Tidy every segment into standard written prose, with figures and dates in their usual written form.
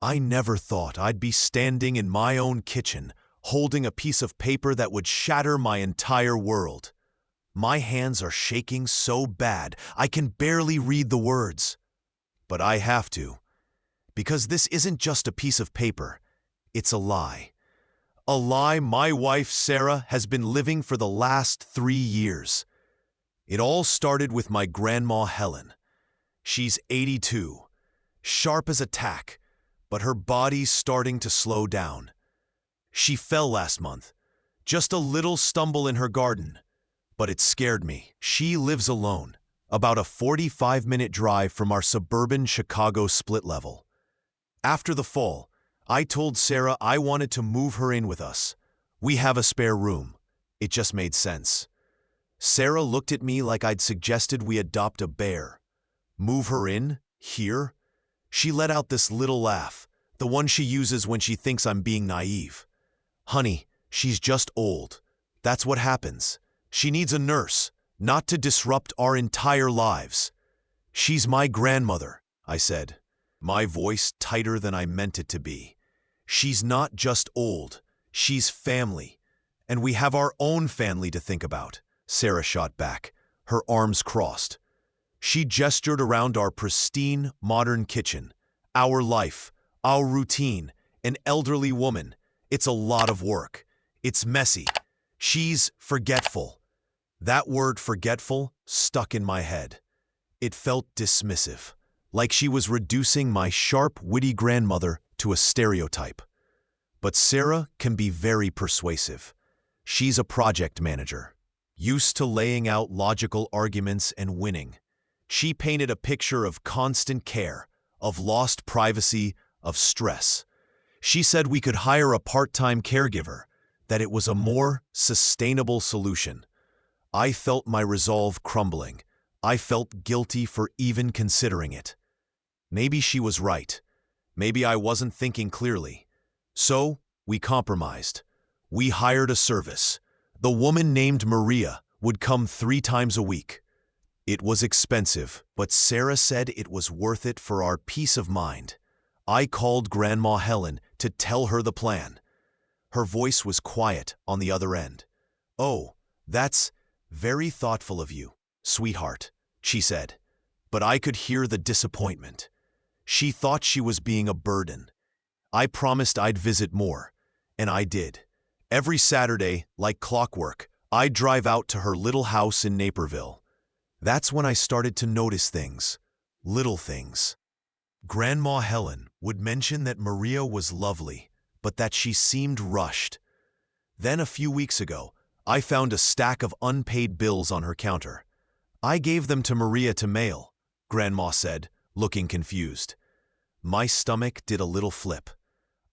I never thought I'd be standing in my own kitchen, holding a piece of paper that would shatter my entire world. My hands are shaking so bad I can barely read the words. But I have to, because this isn't just a piece of paper. It's a lie. A lie my wife Sarah has been living for the last 3 years. It all started with my grandma Helen. She's 82, sharp as a tack, but her body's starting to slow down. She fell last month, just a little stumble in her garden, but it scared me. She lives alone, about a 45-minute drive from our suburban Chicago split level. After the fall, I told Sarah I wanted to move her in with us. We have a spare room. It just made sense. Sarah looked at me like I'd suggested we adopt a bear. Move her in? Here? She let out this little laugh, the one she uses when she thinks I'm being naive. Honey, she's just old. That's what happens. She needs a nurse, not to disrupt our entire lives. She's my grandmother, I said, my voice tighter than I meant it to be. She's not just old, she's family. And we have our own family to think about, Sarah shot back, her arms crossed. She gestured around our pristine, modern kitchen. Our life, our routine, an elderly woman. It's a lot of work. It's messy. She's forgetful. That word forgetful stuck in my head. It felt dismissive, like she was reducing my sharp, witty grandmother to a stereotype. But Sarah can be very persuasive. She's a project manager, used to laying out logical arguments and winning. She painted a picture of constant care, of lost privacy, of stress. She said we could hire a part-time caregiver, that it was a more sustainable solution. I felt my resolve crumbling. I felt guilty for even considering it. Maybe she was right. Maybe I wasn't thinking clearly. So, we compromised. We hired a service. The woman named Maria would come 3 times a week. It was expensive, but Sarah said it was worth it for our peace of mind. I called Grandma Helen to tell her the plan. Her voice was quiet on the other end. "Oh, that's very thoughtful of you, sweetheart," she said. But I could hear the disappointment. She thought she was being a burden. I promised I'd visit more, and I did. Every Saturday, like clockwork, I'd drive out to her little house in Naperville. That's when I started to notice things, little things. Grandma Helen would mention that Maria was lovely, but that she seemed rushed. Then a few weeks ago, I found a stack of unpaid bills on her counter. "I gave them to Maria to mail," Grandma said, looking confused. My stomach did a little flip.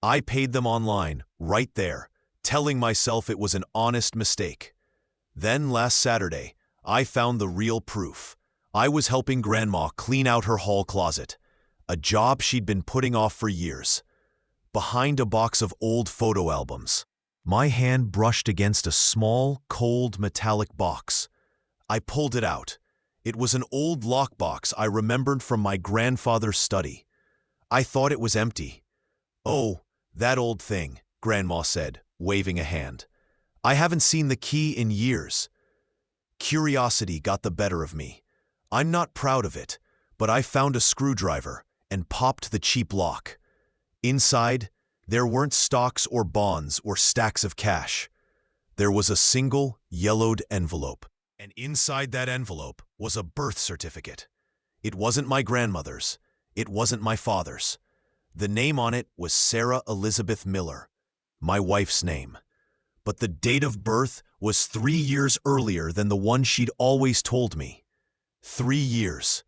I paid them online, right there, telling myself it was an honest mistake. Then last Saturday, I found the real proof. I was helping Grandma clean out her hall closet, a job she'd been putting off for years. Behind a box of old photo albums, my hand brushed against a small, cold, metallic box. I pulled it out. It was an old lockbox I remembered from my grandfather's study. I thought it was empty. "Oh, that old thing," Grandma said, waving a hand. "I haven't seen the key in years." Curiosity got the better of me. I'm not proud of it, but I found a screwdriver and popped the cheap lock. Inside, there weren't stocks or bonds or stacks of cash. There was a single, yellowed envelope, and inside that envelope was a birth certificate. It wasn't my grandmother's. It wasn't my father's. The name on it was Sarah Elizabeth Miller, my wife's name. But the date of birth was 3 years earlier than the one she'd always told me. 3 years.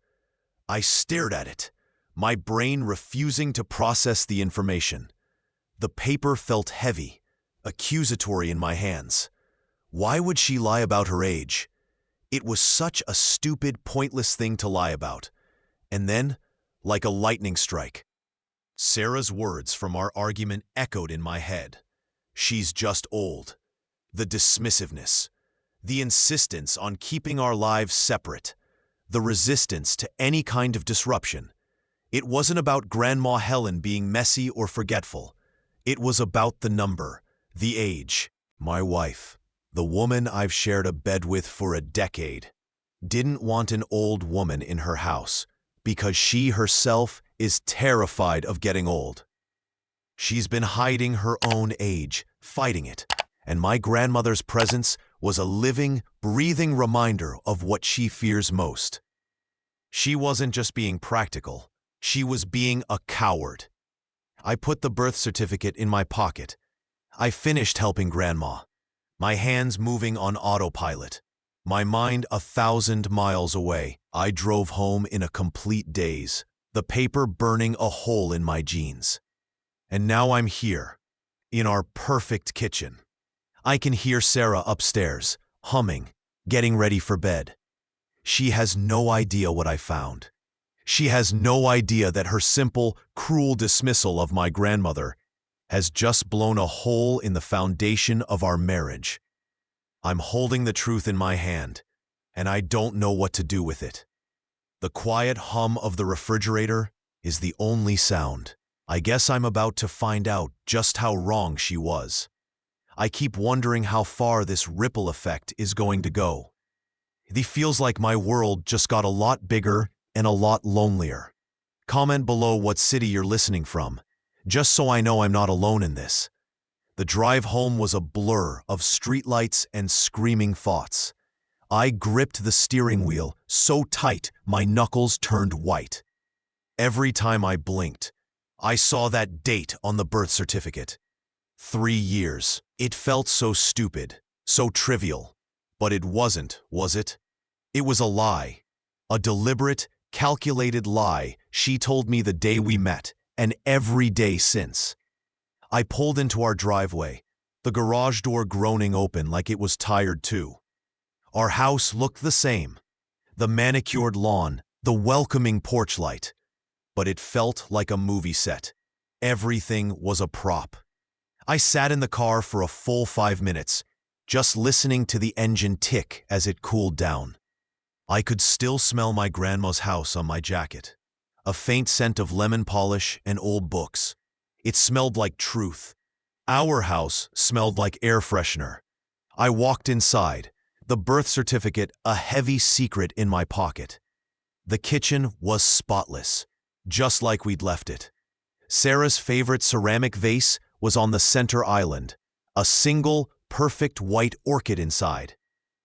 I stared at it, my brain refusing to process the information. The paper felt heavy, accusatory in my hands. Why would she lie about her age? It was such a stupid, pointless thing to lie about. And then, like a lightning strike, Sarah's words from our argument echoed in my head. She's just old. The dismissiveness. The insistence on keeping our lives separate. The resistance to any kind of disruption. It wasn't about Grandma Helen being messy or forgetful. It was about the number, the age. My wife, the woman I've shared a bed with for a decade, didn't want an old woman in her house because she herself is terrified of getting old. She's been hiding her own age, fighting it, and my grandmother's presence was a living, breathing reminder of what she fears most. She wasn't just being practical, she was being a coward. I put the birth certificate in my pocket. I finished helping Grandma, my hands moving on autopilot, my mind 1,000 miles away. I drove home in a complete daze, the paper burning a hole in my jeans. And now I'm here, in our perfect kitchen. I can hear Sarah upstairs, humming, getting ready for bed. She has no idea what I found. She has no idea that her simple, cruel dismissal of my grandmother has just blown a hole in the foundation of our marriage. I'm holding the truth in my hand, and I don't know what to do with it. The quiet hum of the refrigerator is the only sound. I guess I'm about to find out just how wrong she was. I keep wondering how far this ripple effect is going to go. It feels like my world just got a lot bigger and a lot lonelier. Comment below what city you're listening from, just so I know I'm not alone in this. The drive home was a blur of streetlights and screaming thoughts. I gripped the steering wheel so tight my knuckles turned white. Every time I blinked, I saw that date on the birth certificate. 3 years. It felt so stupid, so trivial. But it wasn't, was it? It was a lie. A deliberate, calculated lie she told me the day we met, and every day since. I pulled into our driveway, the garage door groaning open like it was tired too. Our house looked the same. The manicured lawn, the welcoming porch light. But it felt like a movie set. Everything was a prop. I sat in the car for a full 5 minutes, just listening to the engine tick as it cooled down. I could still smell my grandma's house on my jacket, a faint scent of lemon polish and old books. It smelled like truth. Our house smelled like air freshener. I walked inside, the birth certificate a heavy secret in my pocket. The kitchen was spotless, just like we'd left it. Sarah's favorite ceramic vase was on the center island, a single, perfect white orchid inside.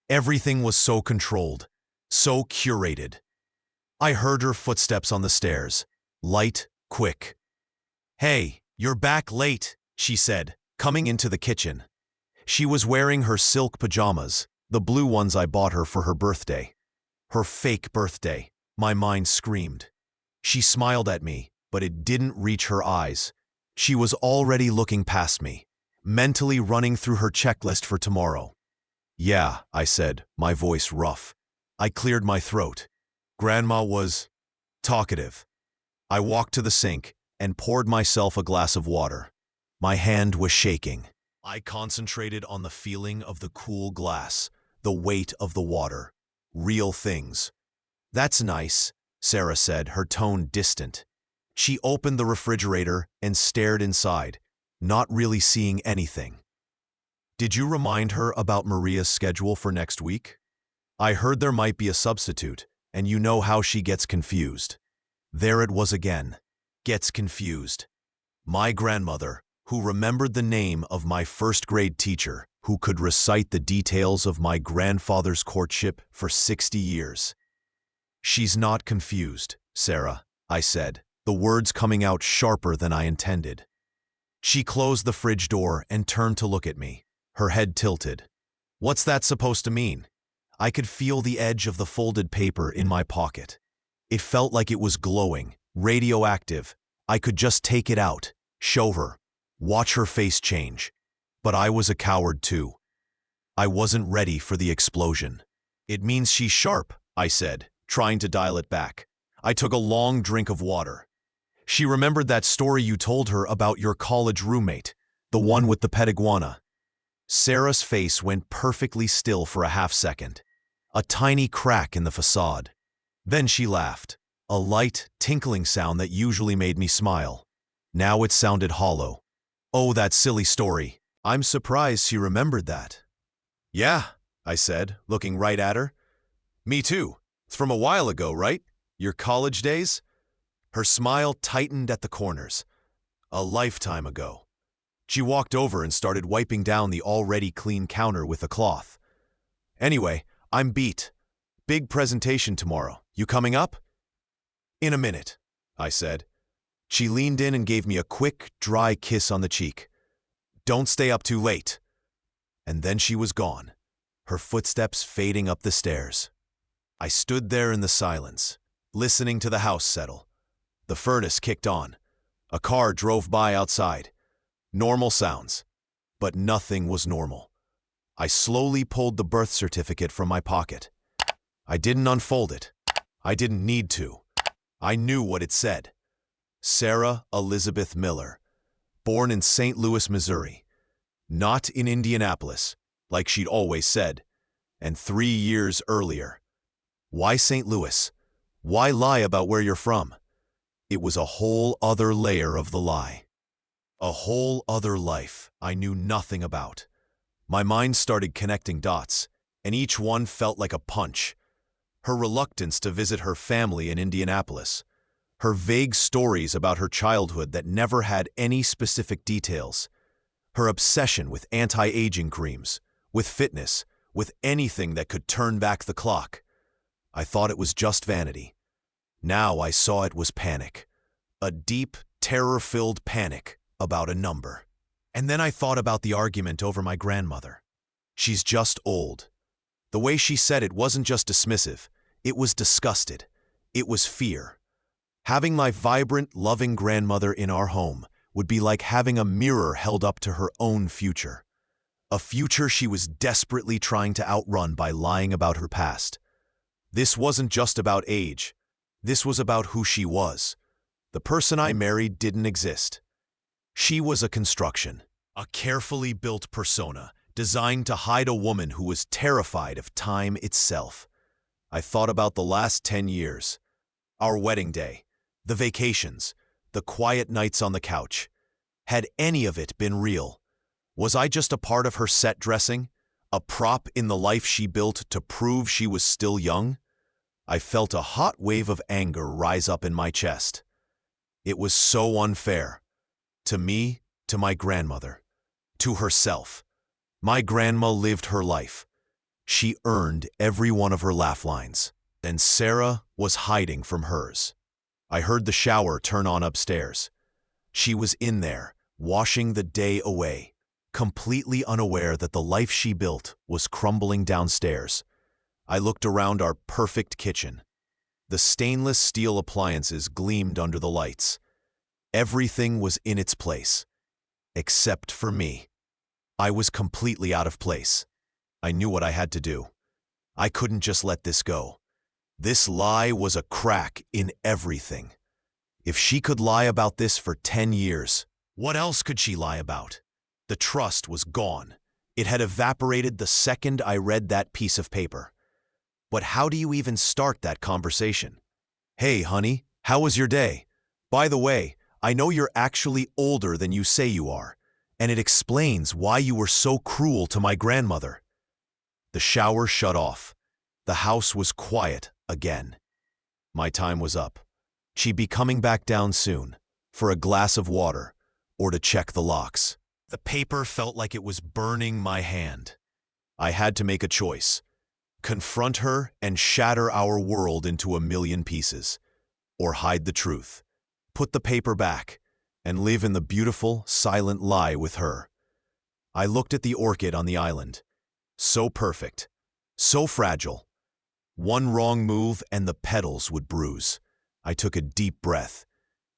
Everything was so controlled, so curated. I heard her footsteps on the stairs, light, quick. "Hey, you're back late," she said, coming into the kitchen. She was wearing her silk pajamas, the blue ones I bought her for her birthday. Her fake birthday, my mind screamed. She smiled at me, but it didn't reach her eyes. She was already looking past me, mentally running through her checklist for tomorrow. "Yeah," I said, my voice rough. I cleared my throat. Grandma was talkative. I walked to the sink and poured myself a glass of water. My hand was shaking. I concentrated on the feeling of the cool glass, the weight of the water. Real things. "That's nice," Sarah said, her tone distant. She opened the refrigerator and stared inside, not really seeing anything. "Did you remind her about Maria's schedule for next week? I heard there might be a substitute, and you know how she gets confused." There it was again. Gets confused. My grandmother, who remembered the name of my first-grade teacher, who could recite the details of my grandfather's courtship for 60 years. "She's not confused, Sarah," I said, the words coming out sharper than I intended. She closed the fridge door and turned to look at me, her head tilted. "What's that supposed to mean?" I could feel the edge of the folded paper in my pocket. It felt like it was glowing, radioactive. I could just take it out, show her, watch her face change. But I was a coward too. I wasn't ready for the explosion. "It means she's sharp," I said, trying to dial it back. I took a long drink of water. "She remembered that story you told her about your college roommate, the one with the pet iguana." Sarah's face went perfectly still for a half second, a tiny crack in the facade. Then she laughed. A light, tinkling sound that usually made me smile. Now it sounded hollow. Oh, that silly story. I'm surprised she remembered that. Yeah, I said, looking right at her. Me too. It's from a while ago, right? Your college days? Her smile tightened at the corners. A lifetime ago. She walked over and started wiping down the already clean counter with a cloth. Anyway, I'm beat. Big presentation tomorrow. You coming up? In a minute, I said. She leaned in and gave me a quick, dry kiss on the cheek. Don't stay up too late. And then she was gone, her footsteps fading up the stairs. I stood there in the silence, listening to the house settle. The furnace kicked on. A car drove by outside. Normal sounds, but nothing was normal. I slowly pulled the birth certificate from my pocket. I didn't unfold it. I didn't need to. I knew what it said. Sarah Elizabeth Miller, born in St. Louis, Missouri. Not in Indianapolis, like she'd always said, and 3 years earlier. Why St. Louis? Why lie about where you're from? It was a whole other layer of the lie. A whole other life I knew nothing about. My mind started connecting dots, and each one felt like a punch. Her reluctance to visit her family in Indianapolis. Her vague stories about her childhood that never had any specific details. Her obsession with anti-aging creams, with fitness, with anything that could turn back the clock. I thought it was just vanity. Now I saw it was panic. A deep, terror-filled panic about a number. And then I thought about the argument over my grandmother. She's just old. The way she said it wasn't just dismissive. It was disgusted. It was fear. Having my vibrant, loving grandmother in our home would be like having a mirror held up to her own future. A future she was desperately trying to outrun by lying about her past. This wasn't just about age. This was about who she was. The person I married didn't exist. She was a construction, a carefully built persona designed to hide a woman who was terrified of time itself. I thought about the last 10 years. Our wedding day, the vacations, the quiet nights on the couch. Had any of it been real? Was I just a part of her set dressing? A prop in the life she built to prove she was still young? I felt a hot wave of anger rise up in my chest. It was so unfair. To me, to my grandmother, to herself. My grandma lived her life. She earned every one of her laugh lines, and Sarah was hiding from hers. I heard the shower turn on upstairs. She was in there, washing the day away, completely unaware that the life she built was crumbling downstairs. I looked around our perfect kitchen. The stainless steel appliances gleamed under the lights. Everything was in its place, except for me. I was completely out of place. I knew what I had to do. I couldn't just let this go. This lie was a crack in everything. If she could lie about this for 10 years, what else could she lie about? The trust was gone. It had evaporated the second I read that piece of paper. But how do you even start that conversation? Hey, honey, how was your day? By the way, I know you're actually older than you say you are, and it explains why you were so cruel to my grandmother. The shower shut off. The house was quiet again. My time was up. She'd be coming back down soon, for a glass of water, or to check the locks. The paper felt like it was burning my hand. I had to make a choice. Confront her and shatter our world into a million pieces, or hide the truth. Put the paper back, and live in the beautiful, silent lie with her. I looked at the orchid on the island. So perfect, so fragile. One wrong move and the petals would bruise. I took a deep breath.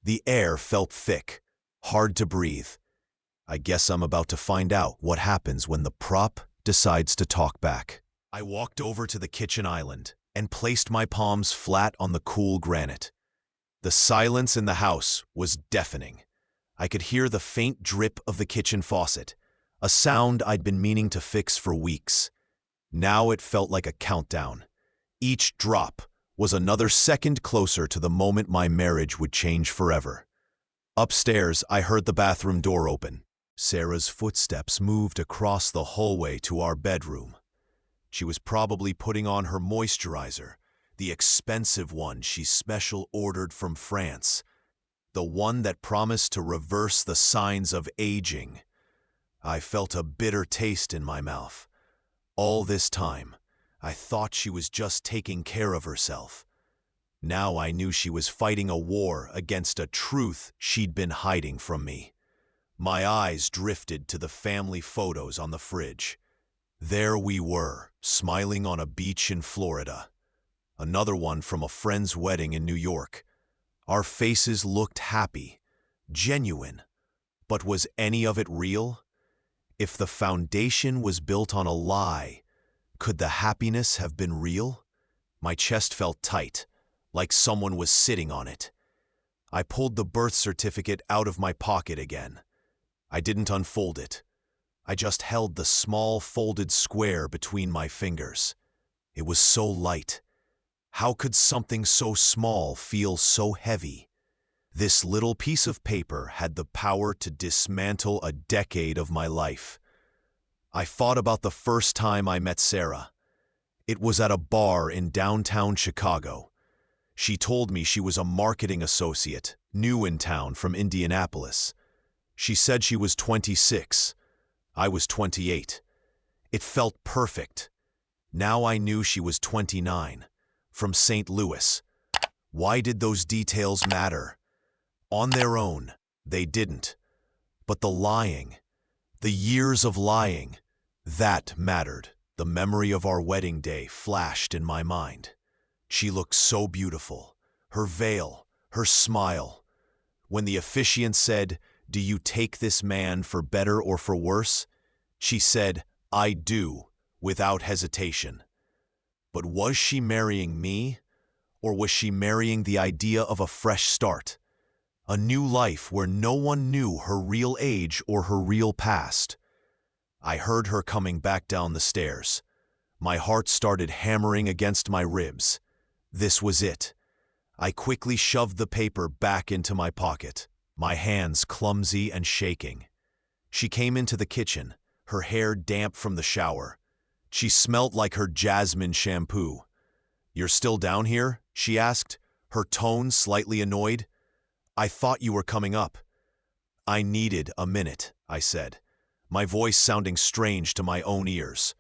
The air felt thick, hard to breathe. I guess I'm about to find out what happens when the prop decides to talk back. I walked over to the kitchen island and placed my palms flat on the cool granite. The silence in the house was deafening. I could hear the faint drip of the kitchen faucet, a sound I'd been meaning to fix for weeks. Now it felt like a countdown. Each drop, was another second closer to the moment my marriage would change forever. Upstairs, I heard the bathroom door open. Sarah's footsteps moved across the hallway to our bedroom. She was probably putting on her moisturizer, the expensive one she special ordered from France, the one that promised to reverse the signs of aging. I felt a bitter taste in my mouth. All this time, I thought she was just taking care of herself. Now I knew she was fighting a war against a truth she'd been hiding from me. My eyes drifted to the family photos on the fridge. There we were, smiling on a beach in Florida. Another one from a friend's wedding in New York. Our faces looked happy, genuine. But was any of it real? If the foundation was built on a lie, could the happiness have been real? My chest felt tight, like someone was sitting on it. I pulled the birth certificate out of my pocket again. I didn't unfold it. I just held the small folded square between my fingers. It was so light. How could something so small feel so heavy? This little piece of paper had the power to dismantle a decade of my life. I thought about the first time I met Sarah. It was at a bar in downtown Chicago. She told me she was a marketing associate, new in town from Indianapolis. She said she was 26. I was 28. It felt perfect. Now I knew she was 29, from St. Louis. Why did those details matter? On their own, they didn't. But the lying, the years of lying, that mattered. The memory of our wedding day flashed in my mind. She looked so beautiful. Her veil, her smile. When the officiant said, "Do you take this man for better or for worse?" she said, "I do," without hesitation. But was she marrying me? Or was she marrying the idea of a fresh start? A new life where no one knew her real age or her real past. I heard her coming back down the stairs. My heart started hammering against my ribs. This was it. I quickly shoved the paper back into my pocket, my hands clumsy and shaking. She came into the kitchen, her hair damp from the shower. She smelt like her jasmine shampoo. "You're still down here?" she asked, her tone slightly annoyed. "I thought you were coming up." "I needed a minute," I said, my voice sounding strange to my own ears.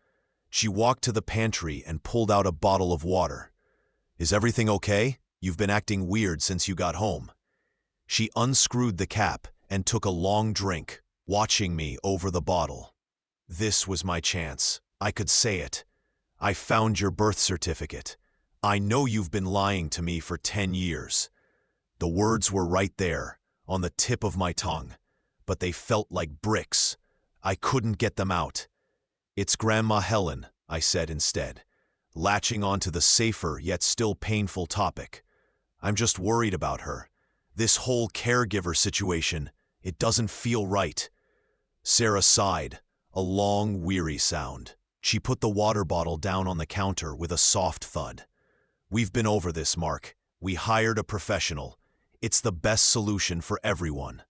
She walked to the pantry and pulled out a bottle of water. "Is everything okay? You've been acting weird since you got home." She unscrewed the cap and took a long drink, watching me over the bottle. This was my chance. I could say it. "I found your birth certificate. I know you've been lying to me for 10 years. The words were right there, on the tip of my tongue, but they felt like bricks. I couldn't get them out. "It's Grandma Helen," I said instead, latching onto the safer yet still painful topic. "I'm just worried about her. This whole caregiver situation, it doesn't feel right." Sarah sighed, a long, weary sound. She put the water bottle down on the counter with a soft thud. "We've been over this, Mark. We hired a professional. It's the best solution for everyone."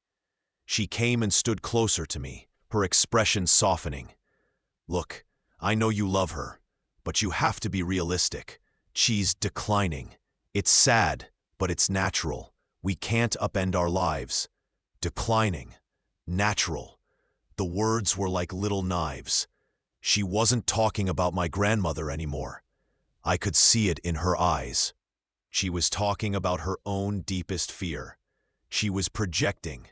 She came and stood closer to me, her expression softening. "Look, I know you love her, but you have to be realistic. She's declining. It's sad, but it's natural. We can't upend our lives." Declining. Natural. The words were like little knives. She wasn't talking about my grandmother anymore. I could see it in her eyes. She was talking about her own deepest fear. She was projecting.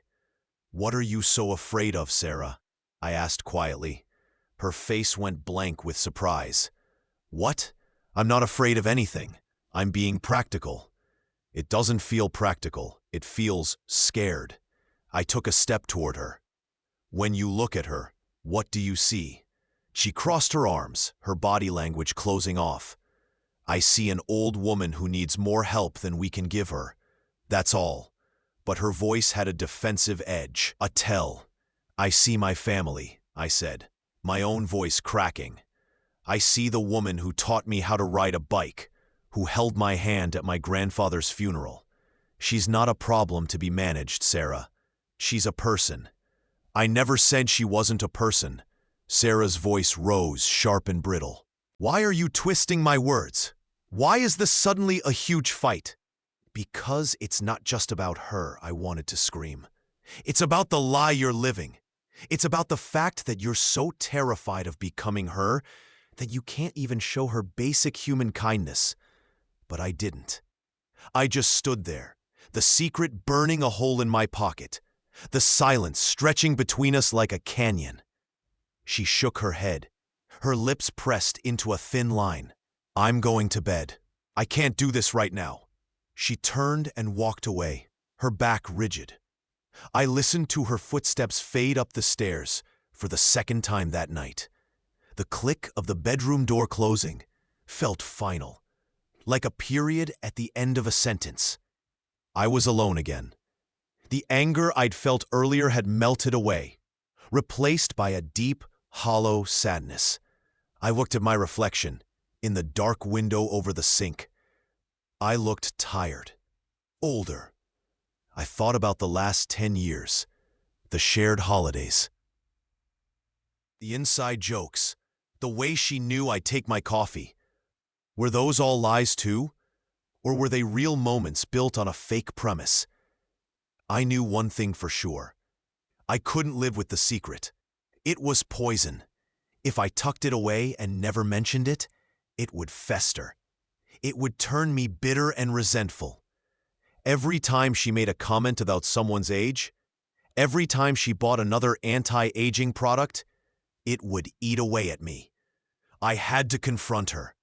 "What are you so afraid of, Sarah?" I asked quietly. Her face went blank with surprise. "What? I'm not afraid of anything. I'm being practical." "It doesn't feel practical. It feels scared." I took a step toward her. "When you look at her, what do you see?" She crossed her arms, her body language closing off. "I see an old woman who needs more help than we can give her. That's all." But her voice had a defensive edge, a tell. "I see my family," I said, my own voice cracking. "I see the woman who taught me how to ride a bike, who held my hand at my grandfather's funeral. She's not a problem to be managed, Sarah. She's a person. I never said she wasn't a person. Sarah's voice rose, sharp and brittle. Why are you twisting my words? Why is this suddenly a huge fight? Because it's not just about her, I wanted to scream. It's about the lie you're living. It's about the fact that you're so terrified of becoming her that you can't even show her basic human kindness. But I didn't. I just stood there, the secret burning a hole in my pocket, the silence stretching between us like a canyon. She shook her head, her lips pressed into a thin line. I'm going to bed. I can't do this right now. She turned and walked away, her back rigid. I listened to her footsteps fade up the stairs for the second time that night. The click of the bedroom door closing felt final, like a period at the end of a sentence. I was alone again. The anger I'd felt earlier had melted away, replaced by a deep, hollow sadness. I looked at my reflection in the dark window over the sink. I looked tired, older. I thought about the last 10 years, the shared holidays, the inside jokes, the way she knew I'd take my coffee. Were those all lies too? Or were they real moments built on a fake premise? I knew one thing for sure. I couldn't live with the secret. It was poison. If I tucked it away and never mentioned it, it would fester. It would turn me bitter and resentful. Every time she made a comment about someone's age, every time she bought another anti-aging product, it would eat away at me. I had to confront her,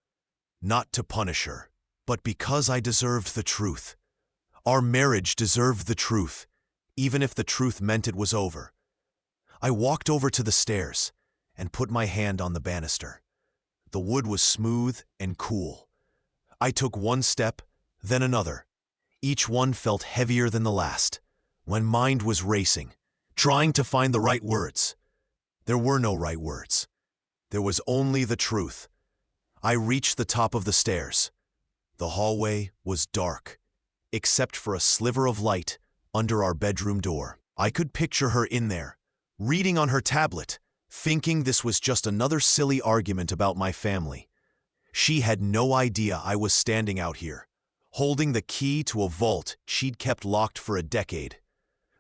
not to punish her, but because I deserved the truth. Our marriage deserved the truth, even if the truth meant it was over. I walked over to the stairs and put my hand on the banister. The wood was smooth and cool. I took one step, then another. Each one felt heavier than the last. My mind was racing, trying to find the right words. There were no right words. There was only the truth. I reached the top of the stairs. The hallway was dark, except for a sliver of light under our bedroom door. I could picture her in there, reading on her tablet, thinking this was just another silly argument about my family. She had no idea I was standing out here, holding the key to a vault she'd kept locked for a decade.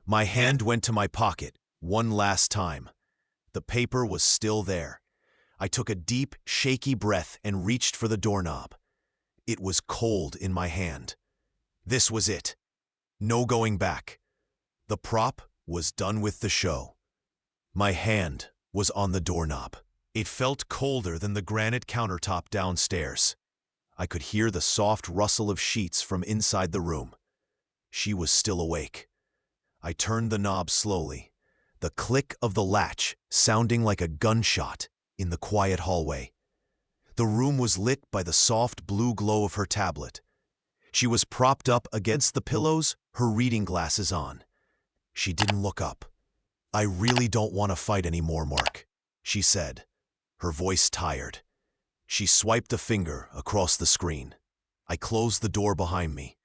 My hand went to my pocket one last time. The paper was still there. I took a deep, shaky breath and reached for the doorknob. It was cold in my hand. This was it. No going back. The prop was done with the show. My hand was on the doorknob. It felt colder than the granite countertop downstairs. I could hear the soft rustle of sheets from inside the room. She was still awake. I turned the knob slowly, the click of the latch sounding like a gunshot in the quiet hallway. The room was lit by the soft blue glow of her tablet. She was propped up against the pillows, her reading glasses on. She didn't look up. "I really don't want to fight anymore, Mark," she said, her voice tired. She swiped a finger across the screen. I closed the door behind me.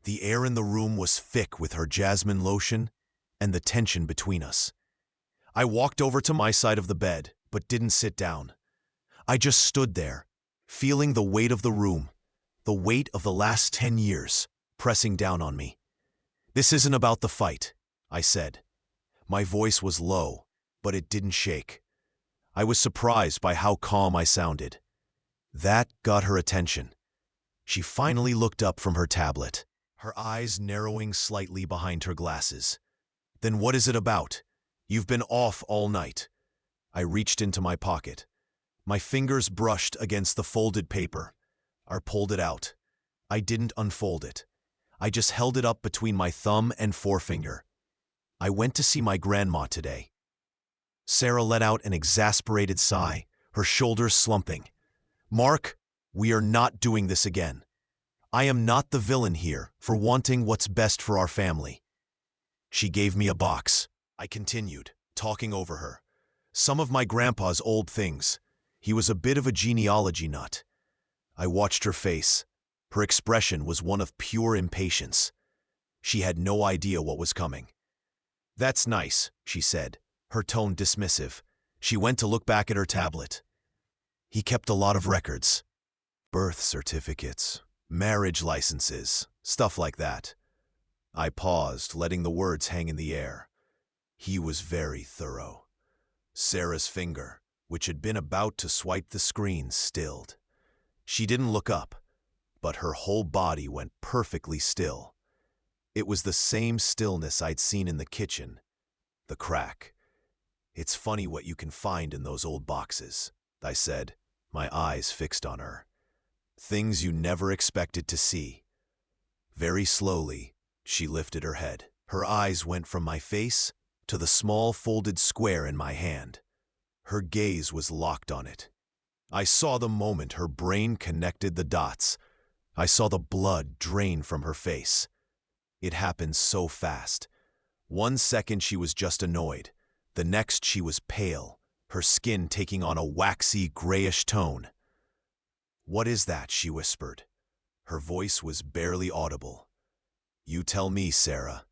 The air in the room was thick with her jasmine lotion and the tension between us. I walked over to my side of the bed, but didn't sit down. I just stood there, feeling the weight of the room, the weight of the last 10 years, pressing down on me. "This isn't about the fight," I said. My voice was low, but it didn't shake. I was surprised by how calm I sounded. That got her attention. She finally looked up from her tablet, her eyes narrowing slightly behind her glasses. "Then what is it about? You've been off all night." I reached into my pocket. My fingers brushed against the folded paper. I pulled it out. I didn't unfold it. I just held it up between my thumb and forefinger. "I went to see my grandma today." Sarah let out an exasperated sigh, her shoulders slumping. "Mark, we are not doing this again. I am not the villain here for wanting what's best for our family." She gave me a box. I continued, talking over her. Some of my grandpa's old things. He was a bit of a genealogy nut. I watched her face. Her expression was one of pure impatience. She had no idea what was coming. "That's nice," she said, her tone dismissive. She went to look back at her tablet. "He kept a lot of records. Birth certificates, marriage licenses, stuff like that." I paused, letting the words hang in the air. He was very thorough. Sarah's finger, which had been about to swipe the screen, stilled. She didn't look up, but her whole body went perfectly still. It was the same stillness I'd seen in the kitchen. The crack. "It's funny what you can find in those old boxes," I said, my eyes fixed on her. "Things you never expected to see." Very slowly, she lifted her head. Her eyes went from my face to the small folded square in my hand. Her gaze was locked on it. I saw the moment her brain connected the dots. I saw the blood drain from her face. It happened so fast. 1 second she was just annoyed. The next she was pale, her skin taking on a waxy, grayish tone. "What is that?" she whispered. Her voice was barely audible. "You tell me, Sarah."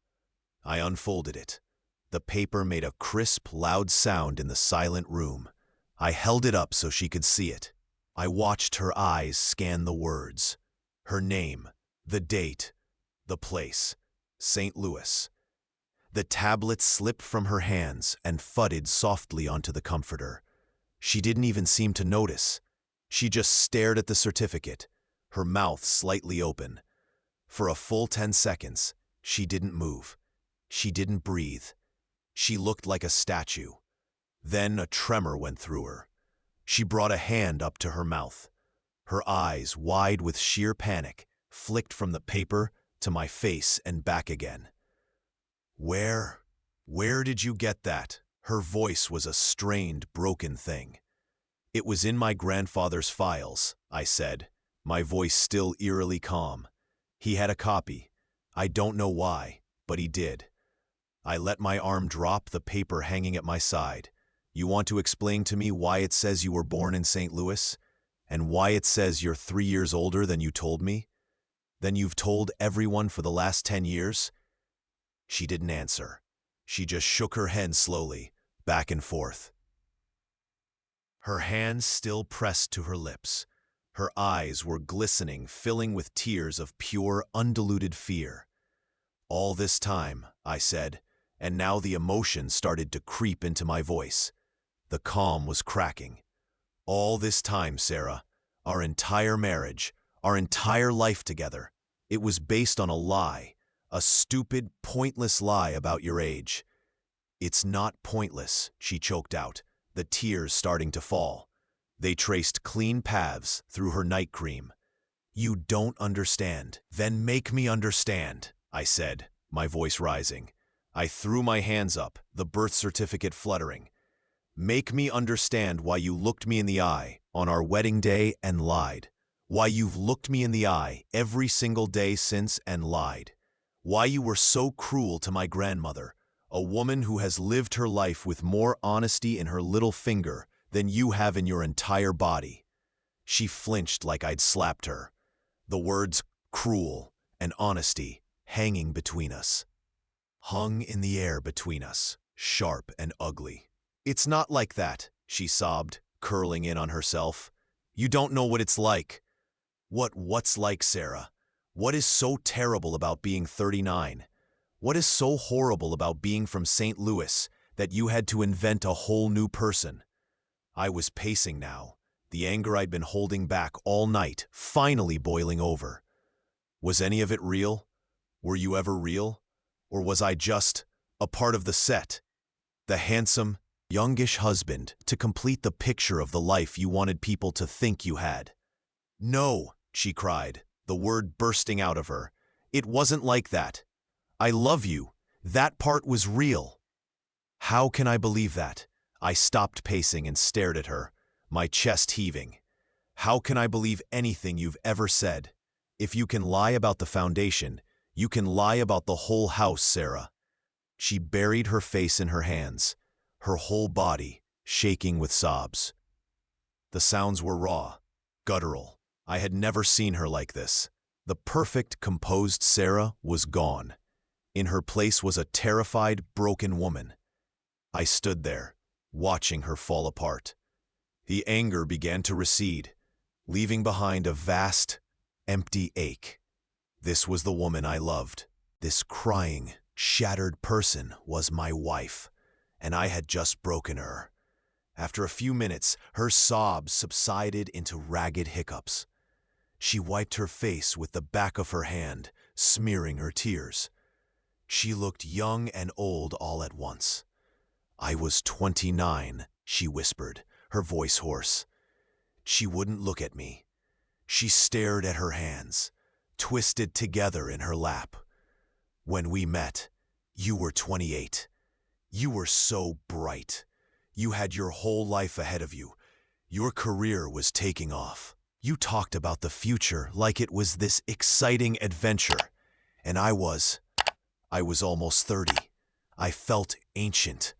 I unfolded it. The paper made a crisp, loud sound in the silent room. I held it up so she could see it. I watched her eyes scan the words. Her name, the date, the place, St. Louis. The tablet slipped from her hands and thudded softly onto the comforter. She didn't even seem to notice. She just stared at the certificate, her mouth slightly open. For a full 10 seconds, she didn't move. She didn't breathe. She looked like a statue. Then a tremor went through her. She brought a hand up to her mouth. Her eyes, wide with sheer panic, flicked from the paper to my face and back again. Where did you get that?" Her voice was a strained, broken thing. "It was in my grandfather's files," I said, my voice still eerily calm. "He had a copy. I don't know why, but he did." I let my arm drop, the paper hanging at my side. "You want to explain to me why it says you were born in St. Louis? And why it says you're 3 years older than you told me? Than you've told everyone for the last 10 years? She didn't answer. She just shook her head slowly, back and forth. Her hands still pressed to her lips. Her eyes were glistening, filling with tears of pure, undiluted fear. "All this time," I said, and now the emotion started to creep into my voice. The calm was cracking. "All this time, Sarah, our entire marriage, our entire life together, it was based on a lie, a stupid, pointless lie about your age." "It's not pointless," she choked out, the tears starting to fall. They traced clean paths through her night cream. "You don't understand." "Then make me understand," I said, my voice rising. I threw my hands up, the birth certificate fluttering. "Make me understand why you looked me in the eye on our wedding day and lied. Why you've looked me in the eye every single day since and lied. Why you were so cruel to my grandmother, a woman who has lived her life with more honesty in her little finger than you have in your entire body." She flinched like I'd slapped her. The words cruel and honesty hanging between us. Hung in the air between us, sharp and ugly. "It's not like that," she sobbed, curling in on herself. "You don't know what it's like." What's like, Sarah? What is so terrible about being 39? What is so horrible about being from St. Louis that you had to invent a whole new person? I was pacing now, the anger I'd been holding back all night finally boiling over. Was any of it real? Were you ever real? Or was I just a part of the set? The handsome, youngish husband to complete the picture of the life you wanted people to think you had? "No," she cried, the word bursting out of her. "It wasn't like that. I love you. That part was real." "How can I believe that?" I stopped pacing and stared at her, my chest heaving. "How can I believe anything you've ever said? If you can lie about the foundation, you can lie about the whole house, Sarah." She buried her face in her hands, her whole body shaking with sobs. The sounds were raw, guttural. I had never seen her like this. The perfect, composed Sarah was gone. In her place was a terrified, broken woman. I stood there, watching her fall apart. The anger began to recede, leaving behind a vast, empty ache. This was the woman I loved. This crying, shattered person was my wife, and I had just broken her. After a few minutes, her sobs subsided into ragged hiccups. She wiped her face with the back of her hand, smearing her tears. She looked young and old all at once. "I was 29, she whispered, her voice hoarse. She wouldn't look at me. She stared at her hands, twisted together in her lap. "When we met, you were 28. You were so bright. You had your whole life ahead of you. Your career was taking off. You talked about the future like it was this exciting adventure. And I was almost 30. I felt ancient.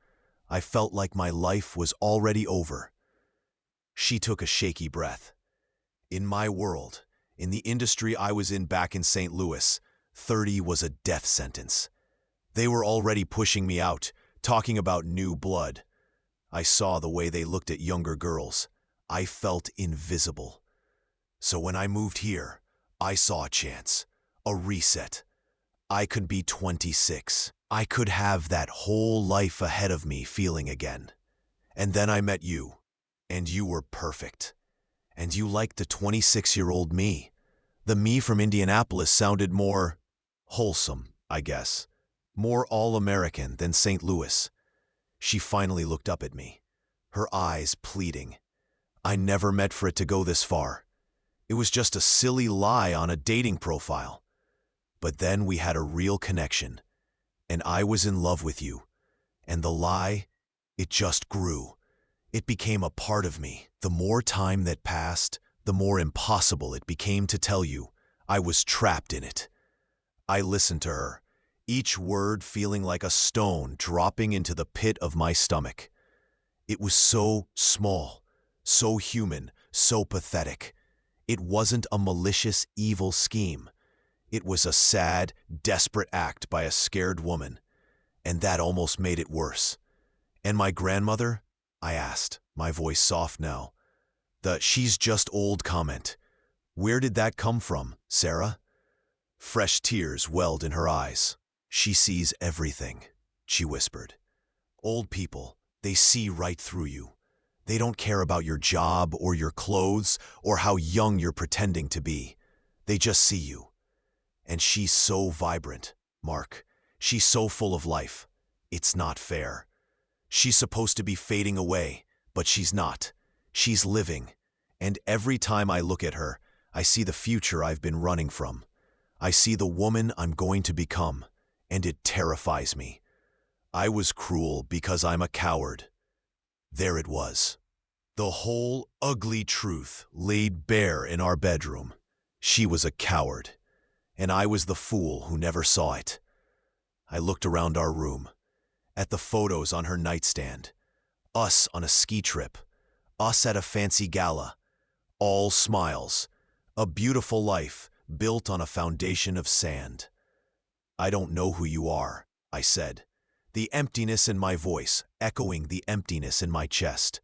I felt like my life was already over." She took a shaky breath. "In my world, in the industry I was in back in St. Louis, 30 was a death sentence. They were already pushing me out, talking about new blood. I saw the way they looked at younger girls. I felt invisible. So when I moved here, I saw a chance, a reset. I could be 26. I could have that whole life ahead of me feeling again. And then I met you, and you were perfect. And you liked the 26-year-old me. The me from Indianapolis sounded more wholesome, I guess. More all-American than St. Louis." She finally looked up at me, her eyes pleading. "I never meant for it to go this far. It was just a silly lie on a dating profile. But then we had a real connection, and I was in love with you. And the lie, it just grew. It became a part of me. The more time that passed, the more impossible it became to tell you. I was trapped in it." I listened to her, each word feeling like a stone dropping into the pit of my stomach. It was so small, so human, so pathetic. It wasn't a malicious, evil scheme. It was a sad, desperate act by a scared woman. And that almost made it worse. "And my grandmother?" I asked, my voice soft now. The "she's just old" comment. Where did that come from, Sarah? Fresh tears welled in her eyes. "She sees everything," she whispered. "Old people, they see right through you. They don't care about your job or your clothes or how young you're pretending to be. They just see you. And she's so vibrant, Mark. She's so full of life. It's not fair. She's supposed to be fading away, but she's not. She's living. And every time I look at her, I see the future I've been running from. I see the woman I'm going to become, and it terrifies me. I was cruel because I'm a coward." There it was. The whole ugly truth laid bare in our bedroom. She was a coward, and I was the fool who never saw it. I looked around our room, at the photos on her nightstand, us on a ski trip, us at a fancy gala, all smiles, a beautiful life built on a foundation of sand. "I don't know who you are," I said, the emptiness in my voice echoing the emptiness in my chest.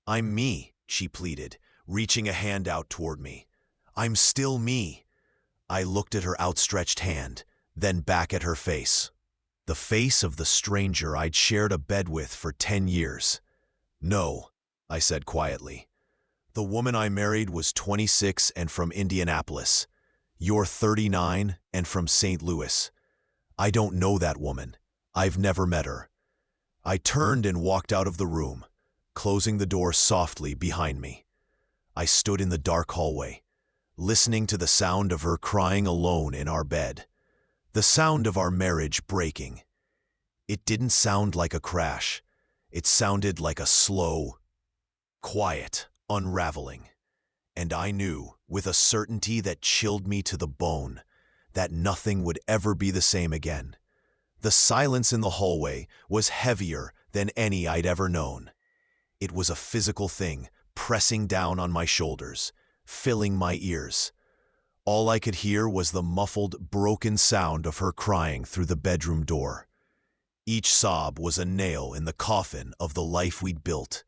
"I'm me," she pleaded, reaching a hand out toward me. "I'm still me." I looked at her outstretched hand, then back at her face. The face of the stranger I'd shared a bed with for 10 years. "No," I said quietly. "The woman I married was 26 and from Indianapolis. You're 39 and from St. Louis. I don't know that woman. I've never met her." I turned and walked out of the room, closing the door softly behind me. I stood in the dark hallway, listening to the sound of her crying alone in our bed, the sound of our marriage breaking. It didn't sound like a crash. It sounded like a slow, quiet unraveling. And I knew, with a certainty that chilled me to the bone, that nothing would ever be the same again. The silence in the hallway was heavier than any I'd ever known. It was a physical thing, pressing down on my shoulders, filling my ears. All I could hear was the muffled, broken sound of her crying through the bedroom door. Each sob was a nail in the coffin of the life we'd built.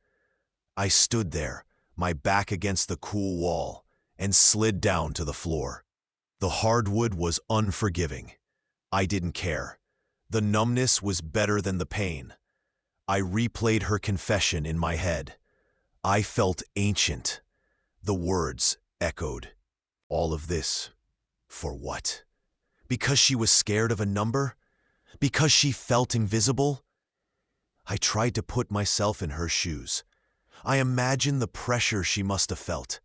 I stood there, my back against the cool wall, and slid down to the floor. The hardwood was unforgiving. I didn't care. The numbness was better than the pain. I replayed her confession in my head. I felt ancient. The words echoed. All of this, for what? Because she was scared of a number? Because she felt invisible? I tried to put myself in her shoes. I imagined the pressure she must have felt.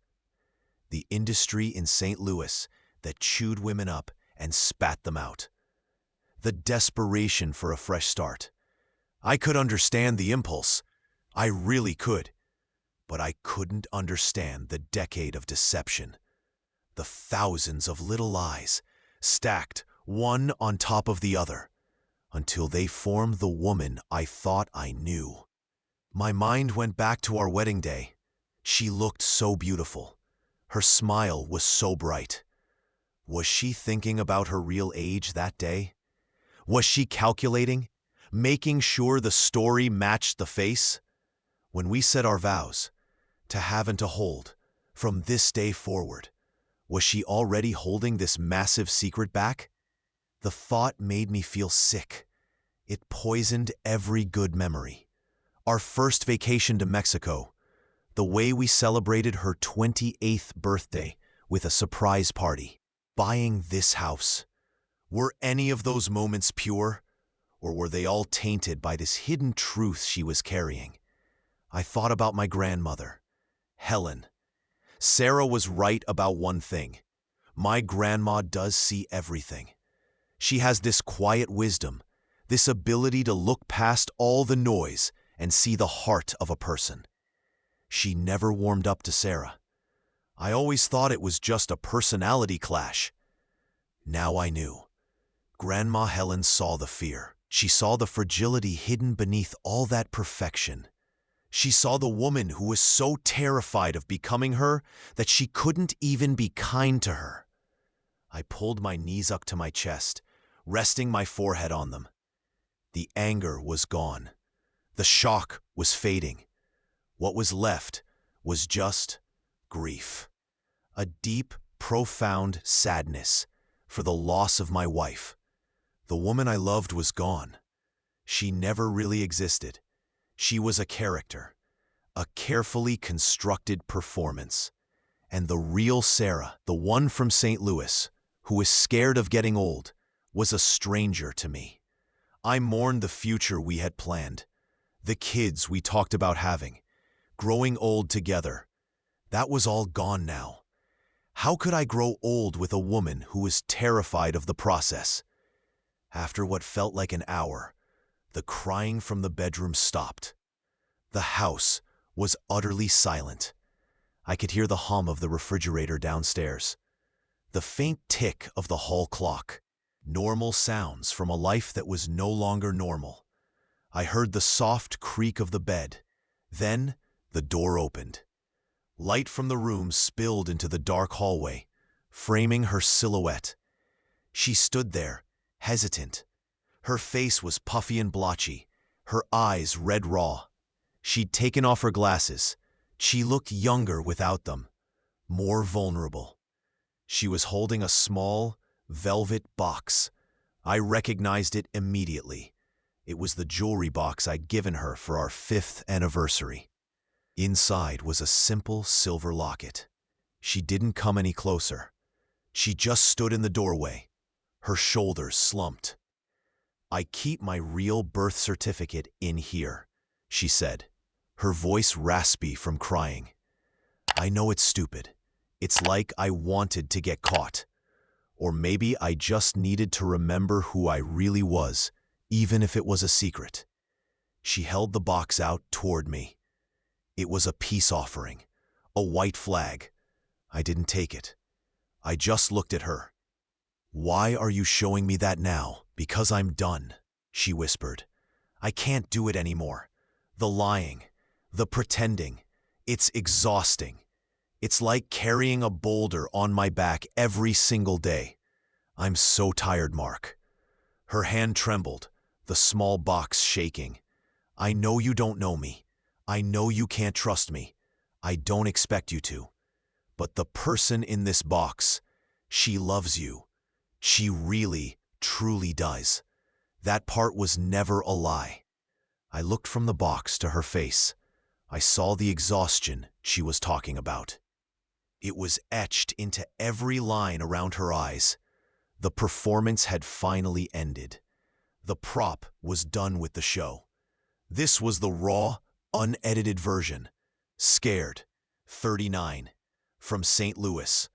The industry in St. Louis that chewed women up and spat them out. The desperation for a fresh start. I could understand the impulse. I really could. But I couldn't understand the decade of deception. The thousands of little lies, stacked one on top of the other, until they formed the woman I thought I knew. My mind went back to our wedding day. She looked so beautiful. Her smile was so bright. Was she thinking about her real age that day? Was she calculating, making sure the story matched the face? When we said our vows, to have and to hold, from this day forward, was she already holding this massive secret back? The thought made me feel sick. It poisoned every good memory. Our first vacation to Mexico, the way we celebrated her 28th birthday with a surprise party, buying this house. Were any of those moments pure, or were they all tainted by this hidden truth she was carrying? I thought about my grandmother, Helen. Sarah was right about one thing. My grandma does see everything. She has this quiet wisdom, this ability to look past all the noise and see the heart of a person. She never warmed up to Sarah. I always thought it was just a personality clash. Now I knew. Grandma Helen saw the fear. She saw the fragility hidden beneath all that perfection. She saw the woman who was so terrified of becoming her that she couldn't even be kind to her. I pulled my knees up to my chest, resting my forehead on them. The anger was gone. The shock was fading. What was left was just grief. A deep, profound sadness for the loss of my wife. The woman I loved was gone. She never really existed. She was a character, a carefully constructed performance. And the real Sarah, the one from St. Louis, who was scared of getting old, was a stranger to me. I mourned the future we had planned, the kids we talked about having, growing old together. That was all gone now. How could I grow old with a woman who was terrified of the process? After what felt like an hour, the crying from the bedroom stopped. The house was utterly silent. I could hear the hum of the refrigerator downstairs, the faint tick of the hall clock, normal sounds from a life that was no longer normal. I heard the soft creak of the bed. Then the door opened. Light from the room spilled into the dark hallway, framing her silhouette. She stood there, hesitant. Her face was puffy and blotchy, her eyes red raw. She'd taken off her glasses. She looked younger without them, more vulnerable. She was holding a small, velvet box. I recognized it immediately. It was the jewelry box I'd given her for our 5th anniversary. Inside was a simple silver locket. She didn't come any closer. She just stood in the doorway, her shoulders slumped. "I keep my real birth certificate in here," she said, her voice raspy from crying. "I know it's stupid. It's like I wanted to get caught. Or maybe I just needed to remember who I really was, even if it was a secret." She held the box out toward me. It was a peace offering, a white flag. I didn't take it. I just looked at her. "Why are you showing me that now?" "Because I'm done," she whispered. "I can't do it anymore. The lying, the pretending, it's exhausting. It's like carrying a boulder on my back every single day. I'm so tired, Mark. Her hand trembled, the small box shaking. I know you don't know me. I know you can't trust me. I don't expect you to. But the person in this box, she loves you. She really, truly does. That part was never a lie. I looked from the box to her face. I saw the exhaustion she was talking about. It was etched into every line around her eyes. The performance had finally ended. The prop was done with the show. This was the raw, unedited version. Scared, 39, from St. Louis.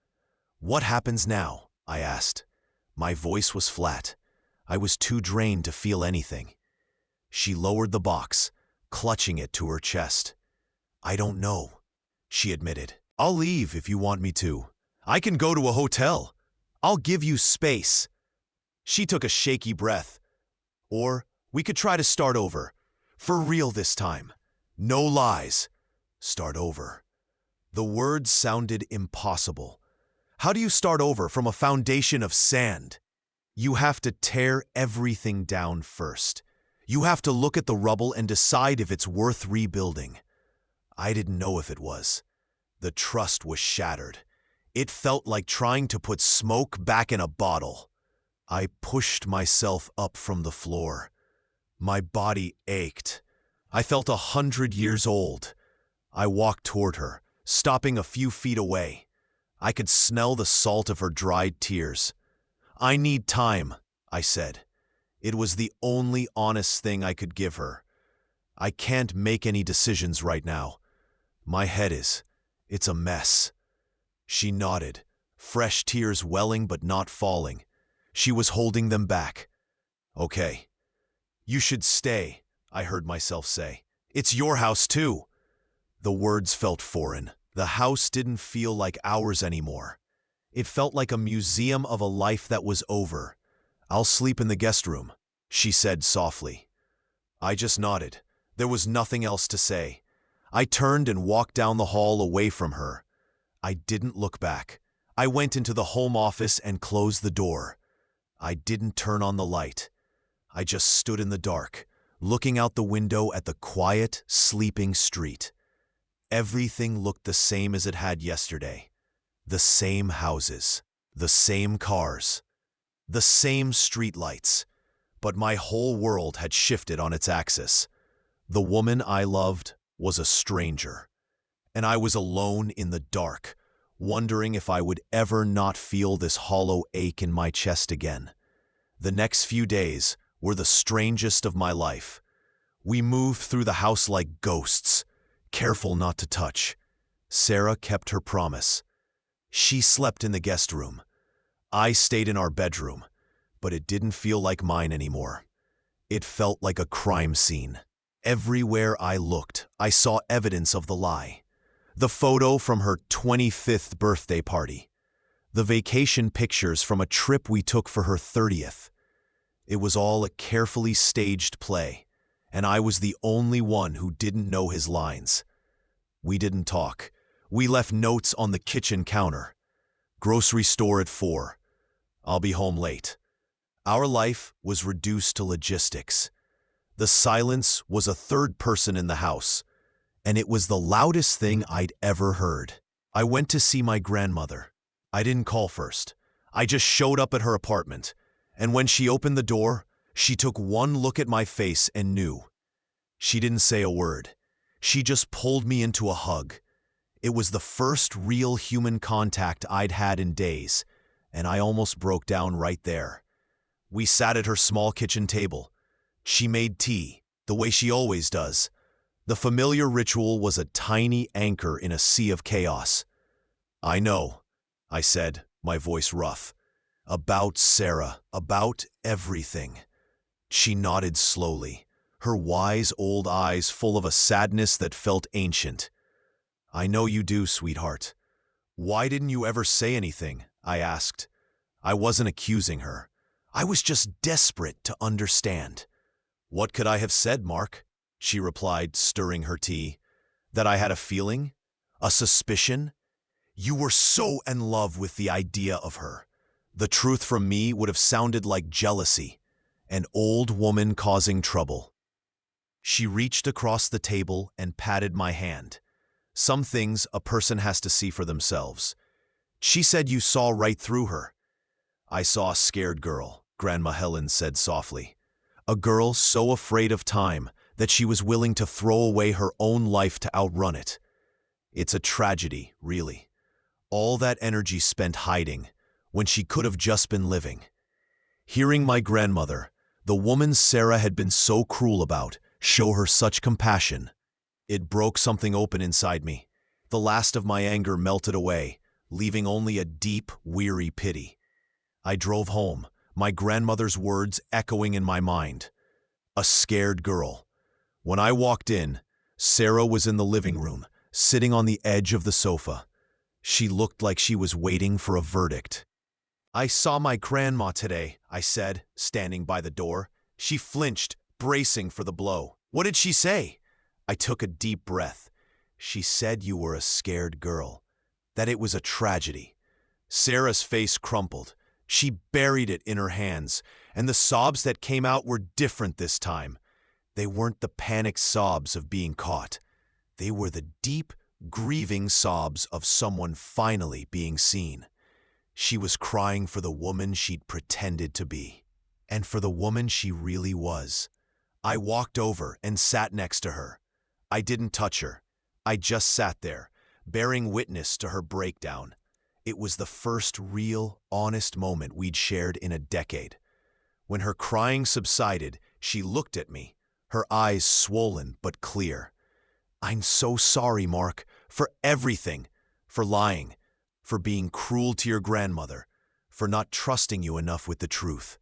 What happens now? I asked. My voice was flat. I was too drained to feel anything. She lowered the box, clutching it to her chest. I don't know, she admitted. I'll leave if you want me to. I can go to a hotel. I'll give you space. She took a shaky breath. Or we could try to start over. For real this time. No lies. Start over. The words sounded impossible. How do you start over from a foundation of sand? You have to tear everything down first. You have to look at the rubble and decide if it's worth rebuilding. I didn't know if it was. The trust was shattered. It felt like trying to put smoke back in a bottle. I pushed myself up from the floor. My body ached. I felt 100 years old. I walked toward her, stopping a few feet away. I could smell the salt of her dried tears. I need time, I said. It was the only honest thing I could give her. I can't make any decisions right now. My head is. It's a mess. She nodded, fresh tears welling but not falling. She was holding them back. Okay. You should stay, I heard myself say. It's your house too. The words felt foreign. The house didn't feel like ours anymore. It felt like a museum of a life that was over. I'll sleep in the guest room, she said softly. I just nodded. There was nothing else to say. I turned and walked down the hall away from her. I didn't look back. I went into the home office and closed the door. I didn't turn on the light. I just stood in the dark, looking out the window at the quiet, sleeping street. Everything looked the same as it had yesterday. The same houses, the same cars, the same streetlights. But my whole world had shifted on its axis. The woman I loved was a stranger, and I was alone in the dark, wondering if I would ever not feel this hollow ache in my chest again. The next few days were the strangest of my life. We moved through the house like ghosts, careful not to touch. Sarah kept her promise. She slept in the guest room. I stayed in our bedroom, but it didn't feel like mine anymore. It felt like a crime scene. Everywhere I looked, I saw evidence of the lie. The photo from her 25th birthday party. The vacation pictures from a trip we took for her 30th. It was all a carefully staged play, and I was the only one who didn't know his lines. We didn't talk. We left notes on the kitchen counter. Grocery store at 4. I'll be home late. Our life was reduced to logistics. The silence was a third person in the house, and it was the loudest thing I'd ever heard. I went to see my grandmother. I didn't call first. I just showed up at her apartment, and when she opened the door, she took one look at my face and knew. She didn't say a word. She just pulled me into a hug. It was the first real human contact I'd had in days, and I almost broke down right there. We sat at her small kitchen table. She made tea, the way she always does. The familiar ritual was a tiny anchor in a sea of chaos. I know, I said, my voice rough. About Sarah, about everything. She nodded slowly, her wise old eyes full of a sadness that felt ancient. I know you do, sweetheart. Why didn't you ever say anything? I asked. I wasn't accusing her. I was just desperate to understand. What could I have said, Mark? She replied, stirring her tea. That I had a feeling? A suspicion? You were so in love with the idea of her. The truth from me would have sounded like jealousy, an old woman causing trouble. She reached across the table and patted my hand. Some things a person has to see for themselves. She said you saw right through her. I saw a scared girl, Grandma Helen said softly. A girl so afraid of time that she was willing to throw away her own life to outrun it. It's a tragedy, really. All that energy spent hiding when she could have just been living. Hearing my grandmother, the woman Sarah had been so cruel about, show her such compassion, it broke something open inside me. The last of my anger melted away, leaving only a deep, weary pity. I drove home, my grandmother's words echoing in my mind. A scared girl. When I walked in, Sarah was in the living room, sitting on the edge of the sofa. She looked like she was waiting for a verdict. I saw my grandma today, I said, standing by the door. She flinched, bracing for the blow. What did she say? I took a deep breath. She said you were a scared girl, that it was a tragedy. Sarah's face crumpled. She buried it in her hands, and the sobs that came out were different this time. They weren't the panicked sobs of being caught. They were the deep, grieving sobs of someone finally being seen. She was crying for the woman she'd pretended to be, and for the woman she really was. I walked over and sat next to her. I didn't touch her. I just sat there, bearing witness to her breakdown. It was the first real, honest moment we'd shared in a decade. When her crying subsided, she looked at me, her eyes swollen but clear. I'm so sorry, Mark, for everything, for lying, for being cruel to your grandmother, for not trusting you enough with the truth.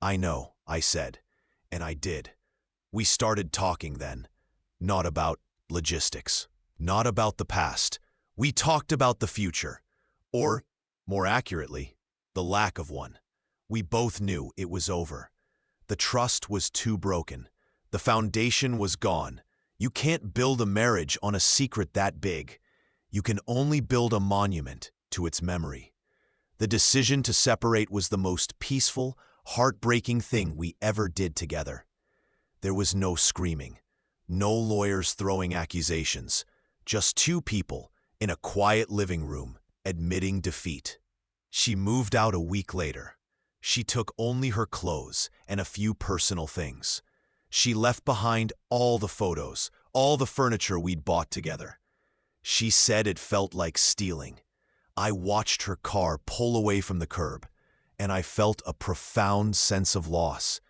I know, I said, and I did. We started talking then, not about logistics, not about the past. We talked about the future, or, more accurately, the lack of one. We both knew it was over. The trust was too broken. The foundation was gone. You can't build a marriage on a secret that big. You can only build a monument to its memory. The decision to separate was the most peaceful, heartbreaking thing we ever did together. There was no screaming, no lawyers throwing accusations, just two people in a quiet living room admitting defeat. She moved out a week later. She took only her clothes and a few personal things. She left behind all the photos, all the furniture we'd bought together. She said it felt like stealing. I watched her car pull away from the curb, and I felt a profound sense of loss,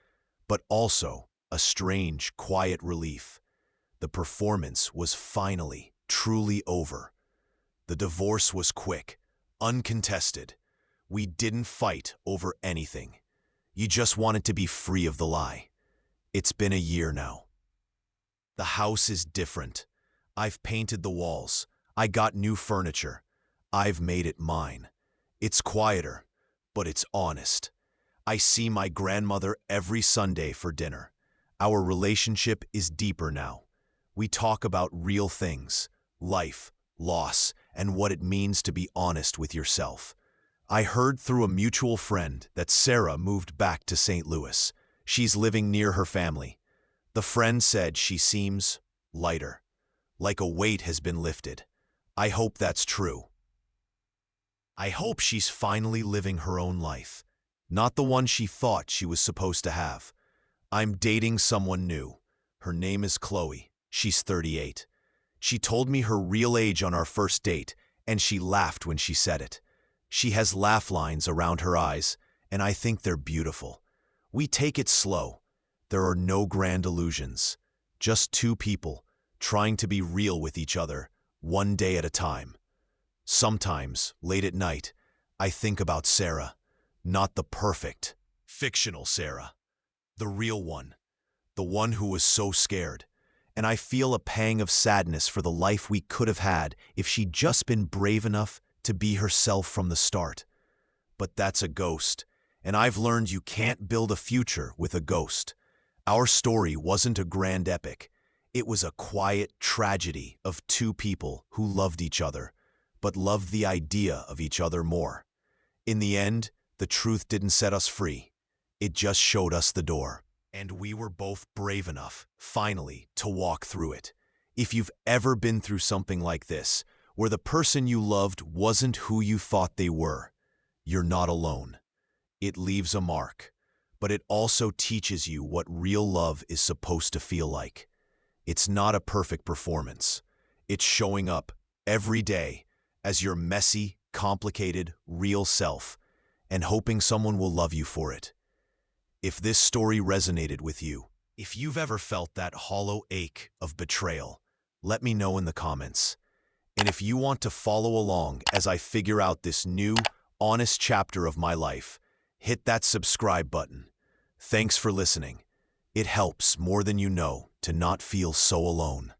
but also a strange, quiet relief. The performance was finally, truly over. The divorce was quick, uncontested. We didn't fight over anything. You just wanted to be free of the lie. It's been a year now. The house is different. I've painted the walls. I got new furniture. I've made it mine. It's quieter, but it's honest. I see my grandmother every Sunday for dinner. Our relationship is deeper now. We talk about real things, life, loss, and what it means to be honest with yourself. I heard through a mutual friend that Sarah moved back to St. Louis. She's living near her family. The friend said she seems lighter, like a weight has been lifted. I hope that's true. I hope she's finally living her own life, not the one she thought she was supposed to have. I'm dating someone new. Her name is Chloe. She's 38. She told me her real age on our first date, and she laughed when she said it. She has laugh lines around her eyes, and I think they're beautiful. We take it slow. There are no grand illusions. Just two people trying to be real with each other, one day at a time. Sometimes, late at night, I think about Sarah, not the perfect, fictional Sarah, the real one, the one who was so scared, and I feel a pang of sadness for the life we could have had if she'd just been brave enough to be herself from the start. But that's a ghost, and I've learned you can't build a future with a ghost. Our story wasn't a grand epic. It was a quiet tragedy of two people who loved each other, but loved the idea of each other more. In the end, the truth didn't set us free. It just showed us the door. And we were both brave enough, finally, to walk through it. If you've ever been through something like this, where the person you loved wasn't who you thought they were, you're not alone. It leaves a mark, but it also teaches you what real love is supposed to feel like. It's not a perfect performance. It's showing up every day as your messy, complicated, real self, and hoping someone will love you for it. If this story resonated with you, if you've ever felt that hollow ache of betrayal, let me know in the comments. And if you want to follow along as I figure out this new, honest chapter of my life, hit that subscribe button. Thanks for listening. It helps more than you know to not feel so alone.